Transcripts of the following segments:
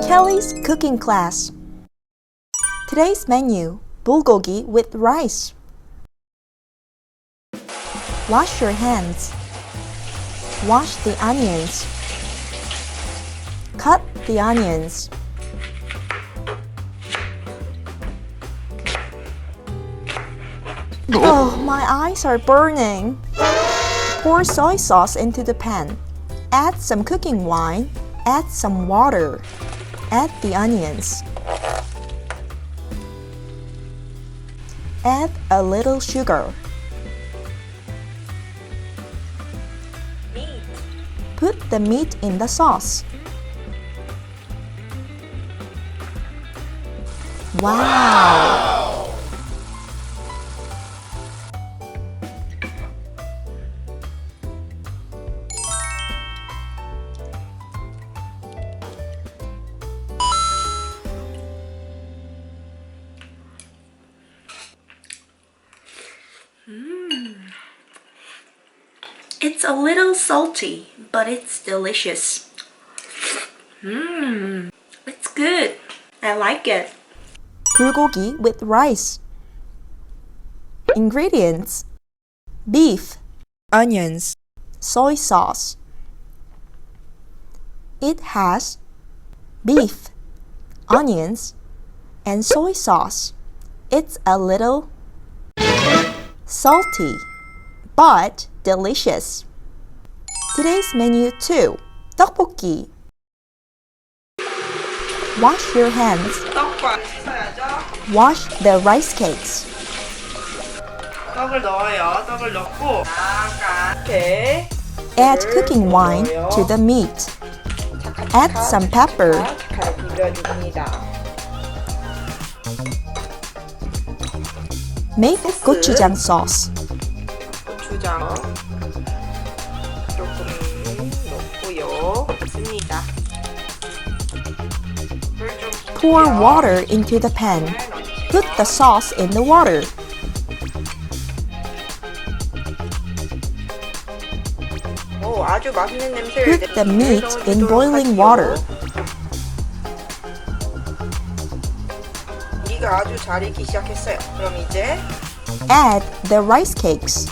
Kelly's cooking class. Today's menu: bulgogi with rice. Wash your hands. Wash the onions. Cut the onions. Oh, my eyes are burning. Pour soy sauce into the pan. Add some cooking wine. Add some water. Add the onions. Add a little sugar. Put the meat in the sauce. Wow! It's a little salty, but it's delicious. It's good. I like it. Bulgogi with rice. Ingredients: beef, onions, soy sauce. It has beef, onions, and soy sauce. It's a little salty, but delicious. Today's menu too: topokki. Wash your hands. Wash the rice cakes. 떡을 넣어요. 떡을 넣고 이렇게 Add cooking wine to the meat. Add some pepper. 잘 비벼줍니다. Make gochujang sauce. 고추장 조금 넣고요. 씁니다. Pour water into the pan. Put the sauce in the water. 오, 아주 맛있는 냄새를 Put the meat in boiling water. 이가 아주 잘 익기 시작했어요. 그럼 이제 Add the rice cakes.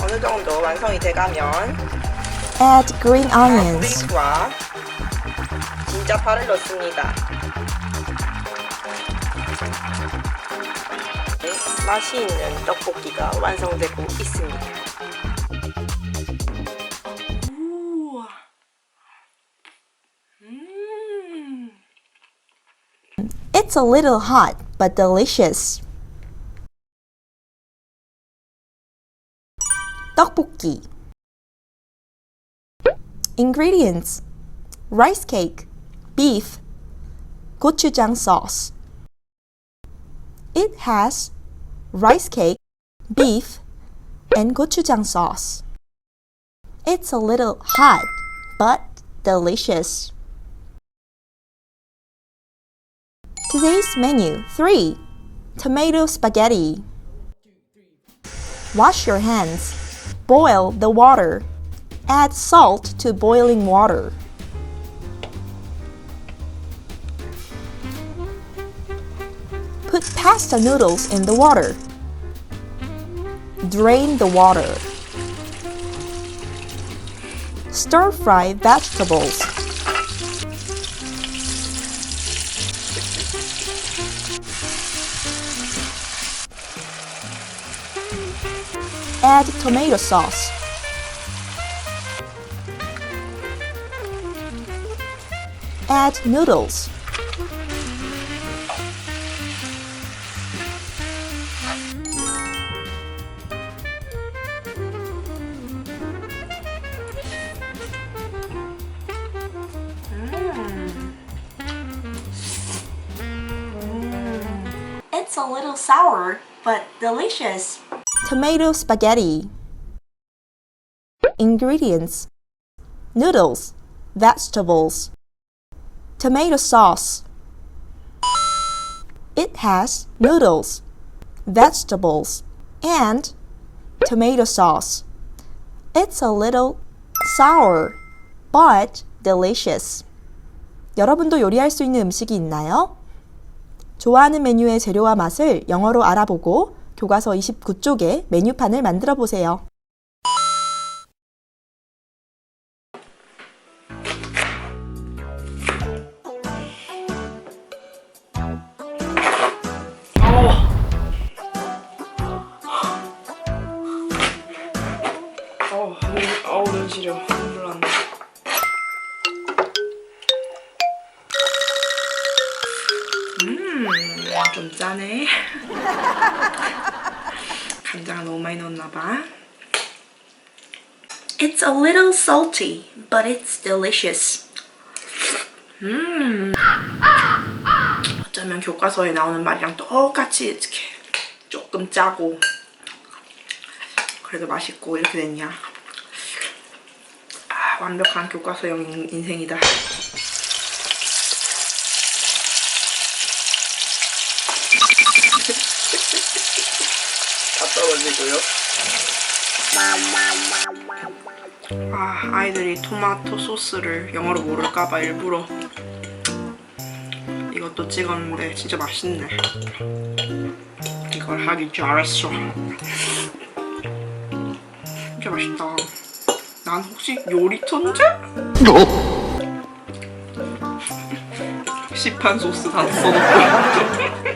어느 정도 완성이 돼가면 Add green onions. 와 진짜 파를 넣습니다. 맛이 있는 떡볶이가 완성되고 있습니다. 우와. It's a little hot, but delicious. Tteokbokki. Ingredients: rice cake, beef, gochujang sauce. It has rice cake, beef, and gochujang sauce. It's a little hot, but delicious. Today's menu 3: tomato spaghetti. Wash your hands. Boil the water. Add salt to boiling water. Put pasta noodles in the water. Drain the water. Stir-fry vegetables. Add tomato sauce. Add noodles. It's a little sour, but delicious. Tomato spaghetti. Ingredients: noodles, vegetables, tomato sauce. It has noodles, vegetables, and tomato sauce. It's a little sour, but delicious. 여러분도 요리할 수 있는 음식이 있나요? 좋아하는 메뉴의 재료와 맛을 영어로 알아보고 교과서 29쪽에 메뉴판을 만들어 보세요. 눈 시려. 눈물 난다. 좀 짜네. 간장을 너무 많이 넣었나 봐. It's a little salty, but it's delicious. 어쩌면 교과서에 나오는 말이랑 똑같이 이렇게 조금 짜고 그래도 맛있고 이렇게 됐냐. 완벽한 교과서형 인생이다. 다 떨어지고요. 아이들이 토마토 소스를 영어로 모를까봐 일부러 이것도 찍었는데 진짜 맛있네. 이걸 하기 잘했어. 진짜 맛있다. 난 혹시 요리 천재? 시판 소스 다 써놓고